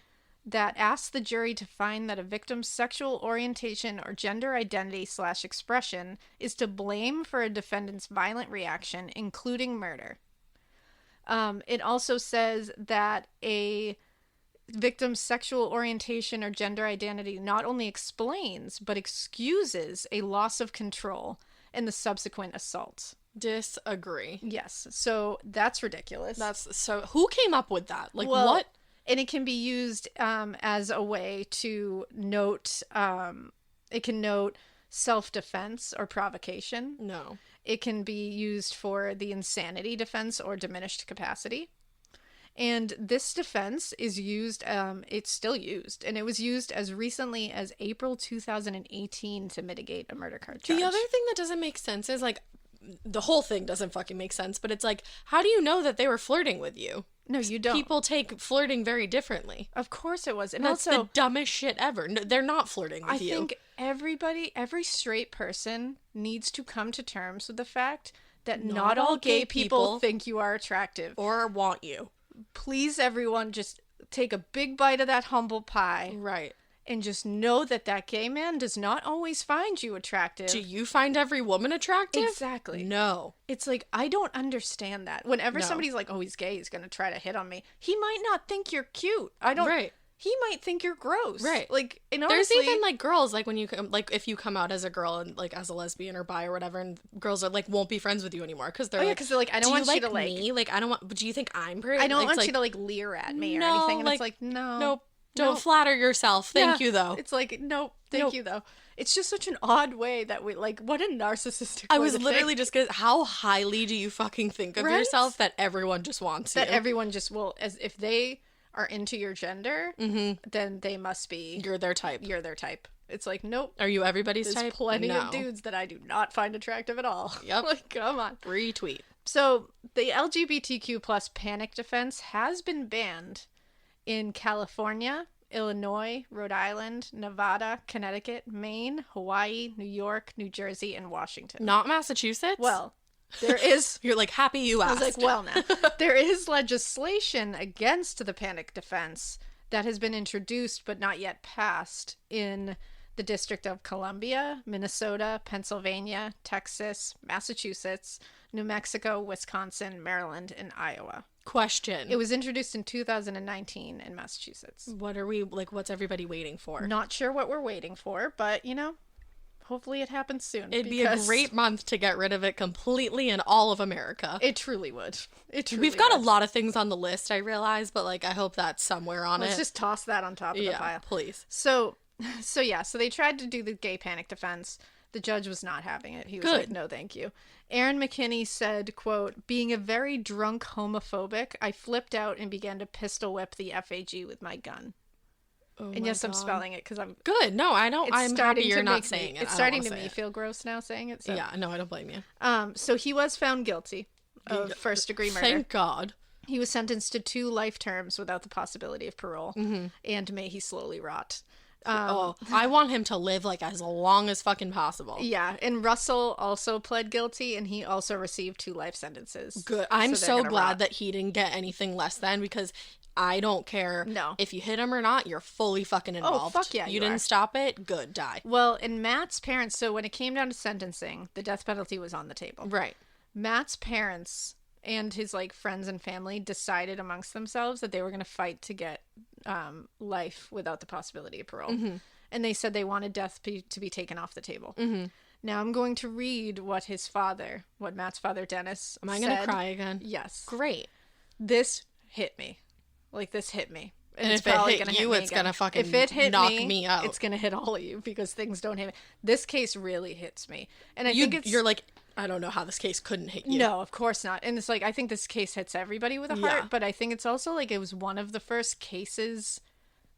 that asks the jury to find that a victim's sexual orientation or gender identity / expression is to blame for a defendant's violent reaction, including murder. It also says that a victim's sexual orientation or gender identity not only explains, but excuses a loss of control in the subsequent assault. Disagree. Yes. So that's ridiculous. Who came up with that? Like, what? And it can be used as a way to note, it can note self-defense or provocation. No. It can be used for the insanity defense or diminished capacity. And this defense is used, it's still used, and it was used as recently as April 2018 to mitigate a murder charge. The other thing that doesn't make sense is, like, the whole thing doesn't fucking make sense, but it's like, how do you know that they were flirting with you? No, you don't. People take flirting very differently. Of course it was. And that's also the dumbest shit ever. No, they're not flirting with you. I think every straight person needs to come to terms with the fact that not all gay people think you are attractive. Or want you. Please, everyone, just take a big bite of that humble pie. Right. And just know that that gay man does not always find you attractive. Do you find every woman attractive? Exactly. No. It's like, I don't understand that. Whenever somebody's like, oh, he's gay, he's going to try to hit on me. He might not think you're cute. Right. He might think you're gross. Right. Like, and there's honestly, even, like, girls, like, when you, like, if you come out as a girl and, like, as a lesbian or bi or whatever, and girls are, like, won't be friends with you anymore. Because they're I don't want you to, like... me? Like, I don't want... Do you think I'm pretty? I don't want like, you to, like, leer at me or anything. And it's like, no. Nope. Don't flatter yourself. Thank you, though. It's like, nope. Thank you, though. It's just such an odd way that we, like, what a narcissistic I way was to literally think. just gonna, how highly do you fucking think of yourself that everyone just wants you? That everyone just will, as if they are into your gender, then they must be... You're their type. You're their type. It's like, nope. Are you everybody's There's type? plenty of dudes that I do not find attractive at all. Yep. Like, come on. Retweet. So, the LGBTQ plus panic defense has been banned in California, Illinois, Rhode Island, Nevada, Connecticut, Maine, Hawaii, New York, New Jersey, and Washington. Not Massachusetts? Well, there is... You're like, happy you asked. I was like, well, now. There is legislation against the panic defense that has been introduced but not yet passed in the District of Columbia, Minnesota, Pennsylvania, Texas, Massachusetts, New Mexico, Wisconsin, Maryland, and Iowa. Question. It was introduced in 2019 in Massachusetts. What are we, like, what's everybody waiting for? Not sure what we're waiting for, but, you know, hopefully it happens soon. It'd be a great month to get rid of it completely in all of America. It truly would. We've got a lot of things on the list, I realize, but, like, I hope that's somewhere on Let's just toss that on top of the pile. Please. So they tried to do the gay panic defense. The judge was not having it. He was like, no, thank you. Aaron McKinney said, quote, being a very drunk homophobic, I flipped out and began to pistol whip the FAG with my gun. Oh and yes, I'm spelling it because I'm... Good. No, I don't. I'm happy you're not saying it. It's starting to make me feel gross now saying it. So. Yeah, no, I don't blame you. So he was found guilty of first-degree murder. Thank God. He was sentenced to 2 life terms without the possibility of parole. And may he slowly rot. I want him to live, like, as long as fucking possible. Yeah, and Russell also pled guilty, and he also received 2 life sentences. Good. I'm so glad that he didn't get anything less than, because I don't care if you hit him or not, you're fully fucking involved. Oh, fuck yeah, you didn't stop it, good, die. Well, and Matt's parents, so when it came down to sentencing, the death penalty was on the table. Right. Matt's parents and his, like, friends and family decided amongst themselves that they were going to fight to get life without the possibility of parole. And they said they wanted death to be taken off the table. Now I'm going to read what Matt's father, Dennis, Am I going to cry again? Yes. Great. This hit me. Like, this hit me. And if it hit you, it's going to fucking if it hit knock me out. It's going to hit all of you because things don't hit me. This case really hits me. And I think you're like, I don't know how this case couldn't hit you. No, of course not. And it's like, I think this case hits everybody with a heart, but I think it's also like it was one of the first cases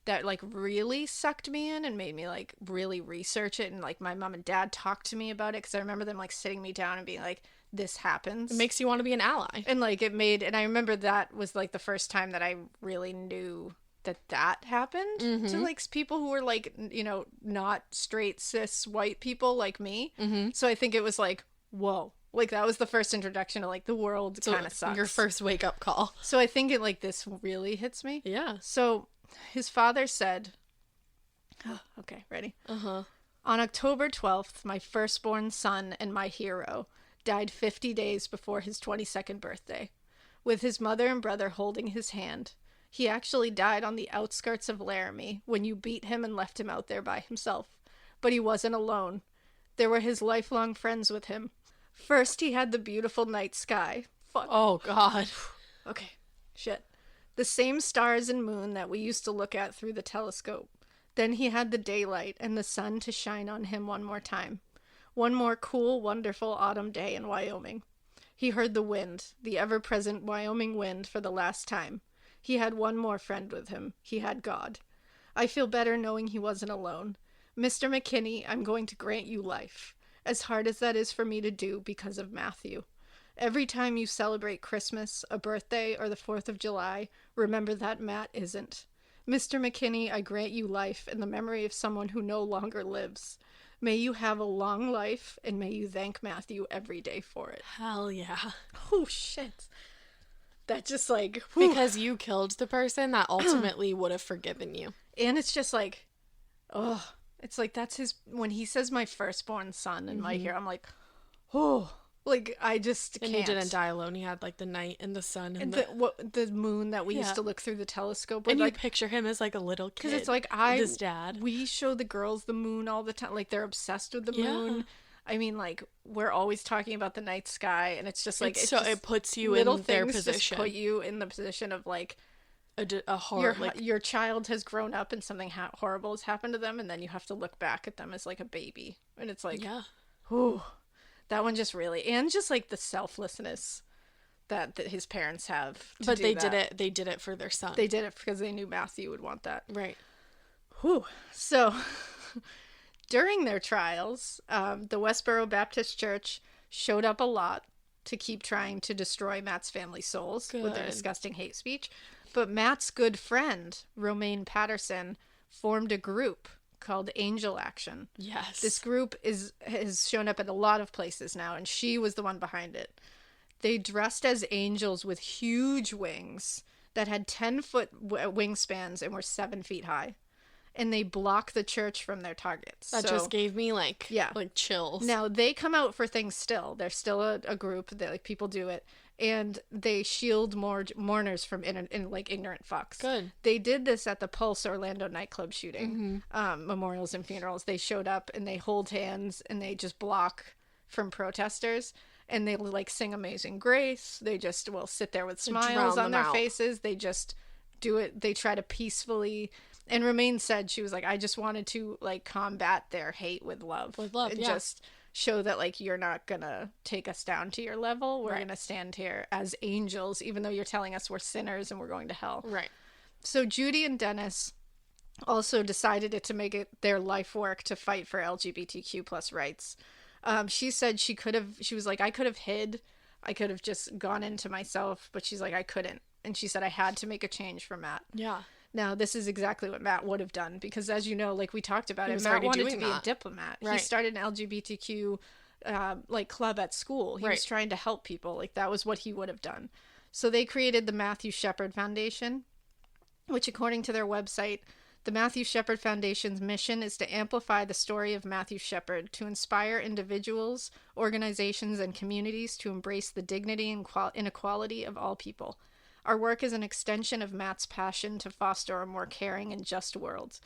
that, like, really sucked me in and made me, like, really research it. And, like, my mom and dad talked to me about it because I remember them, like, sitting me down and being like, this happens. It makes you want to be an ally. And, like, and I remember that was, like, the first time that I really knew that happened to like people who were like, you know, not straight cis white people like me. So I think it was like, whoa, like that was the first introduction to like the world kind of sucks. Your first wake up call. So I think it like this really hits me. Yeah. So his father said, okay, ready? On October 12th, my firstborn son and my hero died 50 days before his 22nd birthday, with his mother and brother holding his hand. He actually died on the outskirts of Laramie when you beat him and left him out there by himself. But he wasn't alone. There were his lifelong friends with him. First, he had the beautiful night sky. Fuck. Oh, God. Okay. Shit. The same stars and moon that we used to look at through the telescope. Then he had the daylight and the sun to shine on him one more time. One more cool, wonderful autumn day in Wyoming. He heard the wind, the ever-present Wyoming wind, for the last time. He had one more friend with him. He had God. I feel better knowing he wasn't alone. Mr. McKinney, I'm going to grant you life, as hard as that is for me to do because of Matthew. Every time you celebrate Christmas, a birthday, or the 4th of July, remember that Matt isn't. Mr. McKinney, I grant you life in the memory of someone who no longer lives. May you have a long life, and may you thank Matthew every day for it. Hell yeah. Oh, shit. That just like... whew. Because you killed the person that ultimately would have forgiven you. And it's just like, oh, it's like that's his... When he says my firstborn son and my hero, I'm like, oh... Like, I just can't. And he didn't die alone. He had, like, the night and the sun. And the moon that we used to look through the telescope with. And like, you picture him as, like, a little kid. Because it's like, his dad. We show the girls the moon all the time. Like, they're obsessed with the moon. I mean, like, we're always talking about the night sky. And it's just, like... it puts you in their things position. Just put you in the position of, like... A horror, your child has grown up and something horrible has happened to them. And then you have to look back at them as, like, a baby. And it's like... Yeah. Whew. That one just really, and just like the selflessness that his parents have. But they did it for their son. They did it because they knew Matthew would want that. Right. Whew. So, during their trials, the Westboro Baptist Church showed up a lot to keep trying to destroy Matt's family souls with their disgusting hate speech. But Matt's good friend, Romaine Patterson, formed a group called Angel Action. Yes. This group has shown up at a lot of places now, and she was the one behind it. They dressed as angels with huge wings that had 10-foot wingspans and were 7 feet high. And they block the church from their targets. That just gave me, like chills. Now, they come out for things still. They're still a group that, like, people do it. And they shield mourners from ignorant fucks. Good. They did this at the Pulse Orlando nightclub shooting. Memorials and funerals. They showed up and they hold hands and they just block from protesters. And they, like, sing Amazing Grace. They just will sit there with smiles on their faces. They just do it. They try to peacefully... And Romaine said, she was like, I just wanted to, like, combat their hate with love. With love, and yeah. just show that, like, you're not gonna take us down to your level. We're gonna stand here as angels, even though you're telling us we're sinners and we're going to hell. Right. So Judy and Dennis also decided to make it their life work to fight for LGBTQ plus rights. She said she was like, I could have hid. I could have just gone into myself, but she's like, I couldn't. And she said, I had to make a change for Matt. Yeah. Now, this is exactly what Matt would have done, because as you know, like we talked about it, Matt wanted to be a diplomat. Right. He started an LGBTQ club at school. He was trying to help people. Like, that was what he would have done. So they created the Matthew Shepard Foundation, which, according to their website, the Matthew Shepard Foundation's mission is to amplify the story of Matthew Shepard, to inspire individuals, organizations, and communities to embrace the dignity and inequality of all people. Our work is an extension of Matt's passion to foster a more caring and just world.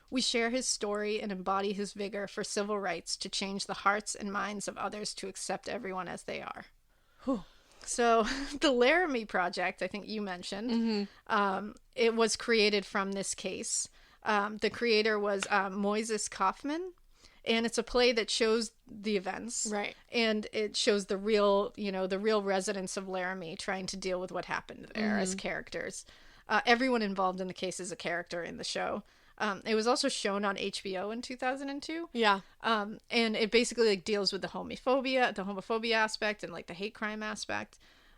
We share his story and embody his vigor for civil rights to change the hearts and minds of others to accept everyone as they are. Whew. So the Laramie Project, I think you mentioned, it was created from this case. The creator was Moises Kaufman. And it's a play that shows the events. Right. And it shows the real residents of Laramie trying to deal with what happened there as characters. Everyone involved in the case is a character in the show. It was also shown on HBO in 2002. Yeah. And it basically, like, deals with the homophobia aspect and, like, the hate crime aspect.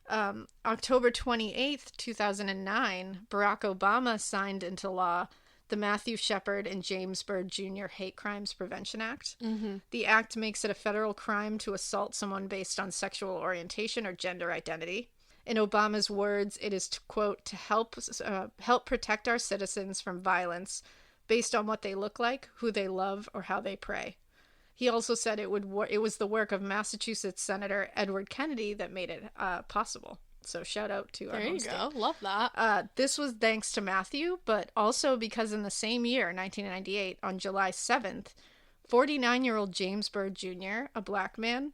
October 28th, 2009, Barack Obama signed into law the Matthew Shepard and James Byrd Jr. Hate Crimes Prevention Act. Mm-hmm. The act makes it a federal crime to assault someone based on sexual orientation or gender identity. In Obama's words, it is, to, quote, to help protect our citizens from violence based on what they look like, who they love, or how they pray. He also said it was the work of Massachusetts Senator Edward Kennedy that made it possible. So shout out to our home state. There you go. Love that. This was thanks to Matthew, but also because in the same year, 1998, on July 7th, 49-year-old James Byrd Jr., a black man,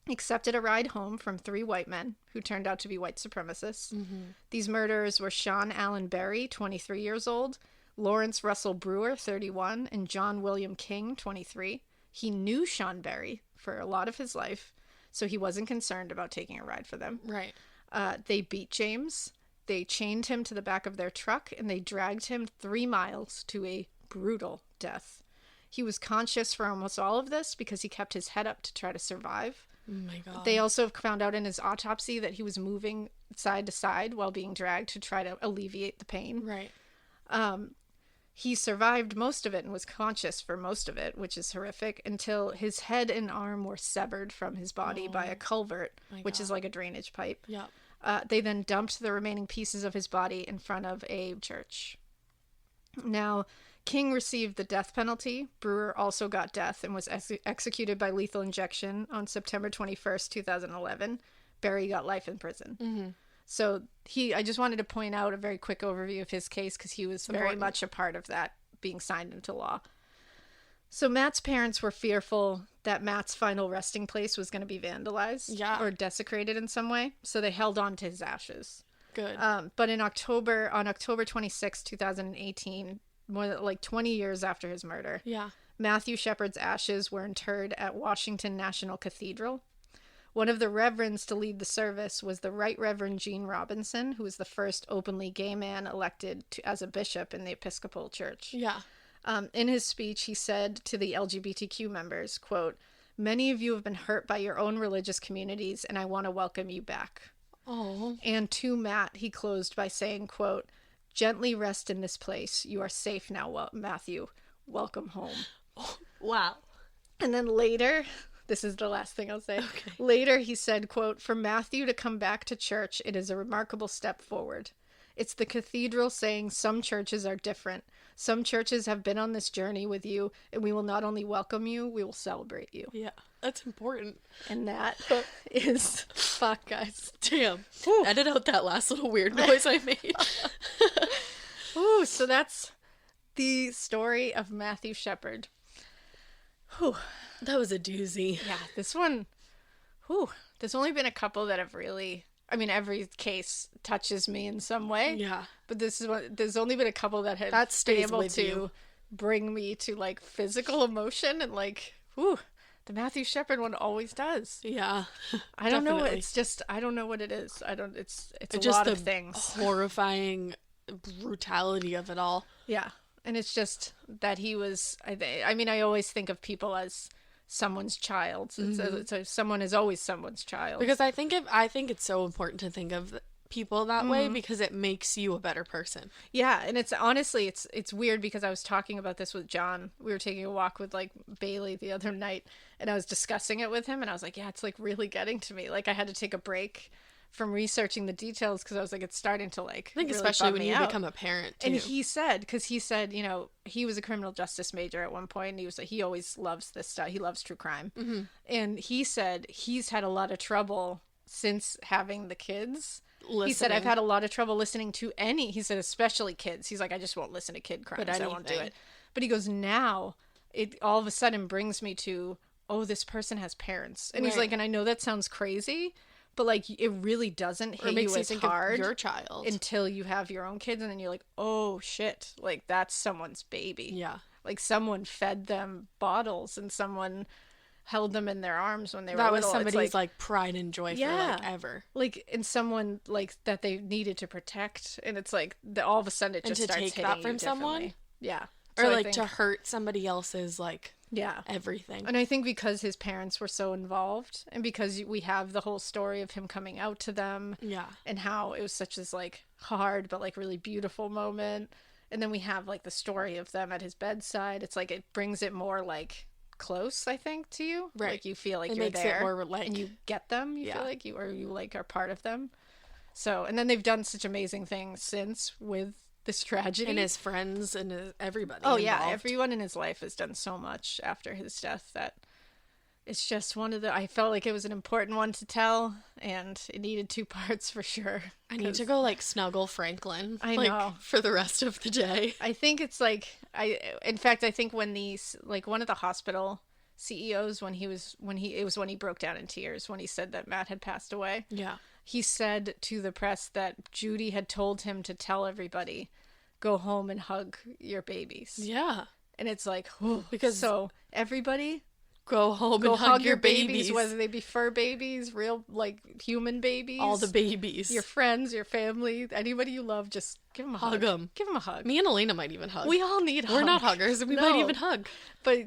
accepted a ride home from 3 white men who turned out to be white supremacists. Mm-hmm. These murderers were Sean Allen Berry, 23 years old, Lawrence Russell Brewer, 31, and John William King, 23. He knew Sean Berry for a lot of his life, so he wasn't concerned about taking a ride for them. Right. They beat James, they chained him to the back of their truck, and they dragged him 3 miles to a brutal death. He was conscious for almost all of this because he kept his head up to try to survive. Oh my God. They also found out in his autopsy that he was moving side to side while being dragged to try to alleviate the pain. Right. He survived most of it and was conscious for most of it, which is horrific, until his head and arm were severed from his body by a culvert, which is like a drainage pipe. Yeah. They then dumped the remaining pieces of his body in front of a church. Now, King received the death penalty. Brewer also got death and was executed by lethal injection on September 21st, 2011. Berry got life in prison. Mm-hmm. So I just wanted to point out a very quick overview of his case because he was very much a part of that being signed into law. So Matt's parents were fearful that Matt's final resting place was going to be vandalized or desecrated in some way. So they held on to his ashes. Good. But on October 26, 2018, more than 20 years after his murder, Matthew Shepard's ashes were interred at Washington National Cathedral. One of the reverends to lead the service was the Right Reverend Gene Robinson, who was the first openly gay man elected as a bishop in the Episcopal Church. Yeah. In his speech, he said to the LGBTQ members, quote, "Many of you have been hurt by your own religious communities, and I want to welcome you back." Oh. And to Matt, he closed by saying, quote, "Gently rest in this place. You are safe now, Matthew. Welcome home." Oh, wow. And then later... This is the last thing I'll say. Okay. Later, he said, quote, "For Matthew to come back to church, it is a remarkable step forward. It's the cathedral saying some churches are different. Some churches have been on this journey with you, and we will not only welcome you, we will celebrate you." Yeah, that's important. And that is... Fuck, guys. Damn. Whew. Edit out that last little weird noise I made. Ooh, so that's the story of Matthew Shepard. Whew. That was a doozy. Yeah, this one, there's only been a couple that have really, I mean, every case touches me in some way. Yeah. But there's only been a couple that have been able to bring me to, physical emotion and, the Matthew Shepard one always does. Yeah. I don't know. It's just, I don't know what it is. It's a just lot of things. Horrifying brutality of it all. Yeah. And it's just that he was, I mean, I always think of people as someone's child. Someone is always someone's child. Because I think it's so important to think of people that way because it makes you a better person. Yeah, and it's honestly it's weird because I was talking about this with John. We were taking a walk with Bailey the other night, and I was discussing it with him, and I was like, yeah, it's really getting to me. I had to take a break from researching the details because I was like, it's starting to I think really especially when you out. become a parent too. And he said, he was a criminal justice major at one point, and he was like, he always loves this stuff. He loves true crime. Mm-hmm. And he said he's had a lot of trouble since having the kids. He said, I've had a lot of trouble listening to he said, especially kids. He's like, I just won't listen to kid crimes. I won't do it. But he goes, now it all of a sudden brings me to, oh, this person has parents. And he's like, and I know that sounds crazy, but it really doesn't hit you as hard your child until you have your own kids, and then you're like, oh shit, that's someone's baby. Yeah. Someone fed them bottles and someone held them in their arms when they were little. That was somebody's pride and joy for ever. And someone that they needed to protect, and it's all of a sudden it just starts hitting you from someone. Yeah. Or to hurt somebody else's Yeah. everything. And I think because his parents were so involved, and because we have the whole story of him coming out to them, Yeah. and how it was such this like hard but like really beautiful moment, and then we have like the story of them at his bedside. It's like it brings it more like close, I think, to you. Right. Like you feel like It you're makes there it more like, and you get them. You Yeah. feel like you like are part of them. So, and then they've done such amazing things since with this tragedy. and his friends and everybody. Oh yeah, involved. everyone in his life has done so much after his death that it's just one of the. I felt like it was an important one to tell, and it needed 2 parts for sure. I need to go like snuggle Franklin. I like, know. for the rest of the day. I think it's like In fact, I think when these like one of the hospital CEOs when he broke down in tears when he said that Matt had passed away. Yeah. He said to the press that Judy had told him to tell everybody, go home and hug your babies. Yeah. And it's like, Because so everybody go home go and hug your babies, whether they be fur babies, real like human babies, all the babies, your friends, your family, anybody you love, just give them a hug. Hug 'em. Give them a hug. Me and Alaina might even hug. We all need a hug. We're not huggers, and we might No. even hug. But,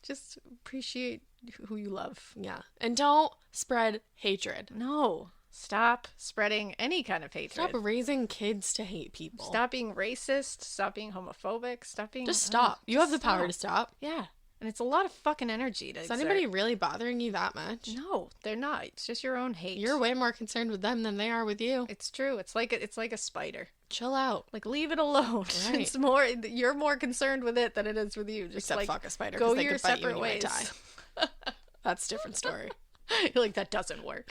just appreciate who you love. Yeah. And don't spread hatred. No. Stop spreading any kind of hatred. Stop raising kids to hate people. Stop being racist. Stop being homophobic. Stop being... Just stop. You have the power to stop. Yeah. And it's a lot of fucking energy to Is exert. anybody really bothering you that much? No, they're not. It's just your own hate. You're way more concerned with them than they are with you. It's true. It's like a spider. Chill out. Like, leave it alone. Right. It's more... You're more concerned with it than it is with you. Just Except like, fuck a spider, go 'cause they your could bite you separate and you might ways. die. That's a different story. You're like, that doesn't work.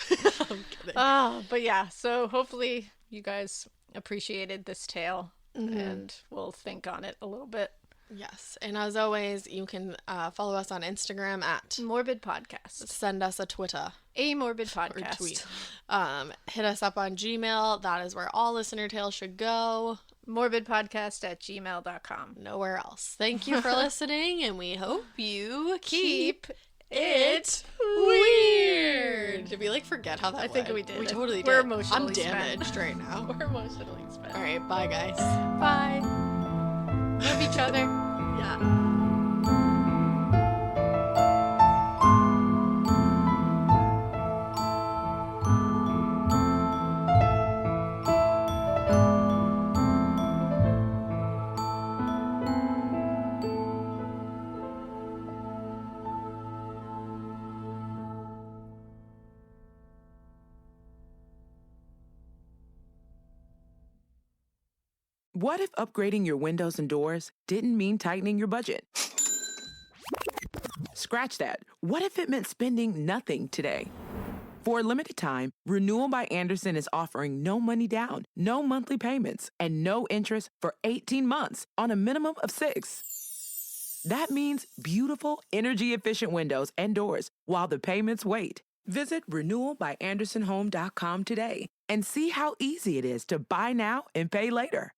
I'm kidding. But yeah, so hopefully you guys appreciated this tale and we'll think on it a little bit. Yes. And as always, you can follow us on Instagram at Morbid Podcast. send us a Twitter A Morbid or Podcast. tweet. Hit us up on Gmail. That is where all listener tales should go. Morbidpodcast@gmail.com. Nowhere else. Thank you for listening, and we hope you Keep it weird. Did we forget how that I think went? we did. We totally did. We're emotionally I'm damaged right now. We're emotionally spent. All right, bye guys. Bye. Love each other. Yeah. What if upgrading your windows and doors didn't mean tightening your budget? Scratch that. What if it meant spending nothing today? For a limited time, Renewal by Andersen is offering no money down, no monthly payments, and no interest for 18 months on a minimum of 6. That means beautiful, energy-efficient windows and doors while the payments wait. Visit renewalbyandersenhome.com today and see how easy it is to buy now and pay later.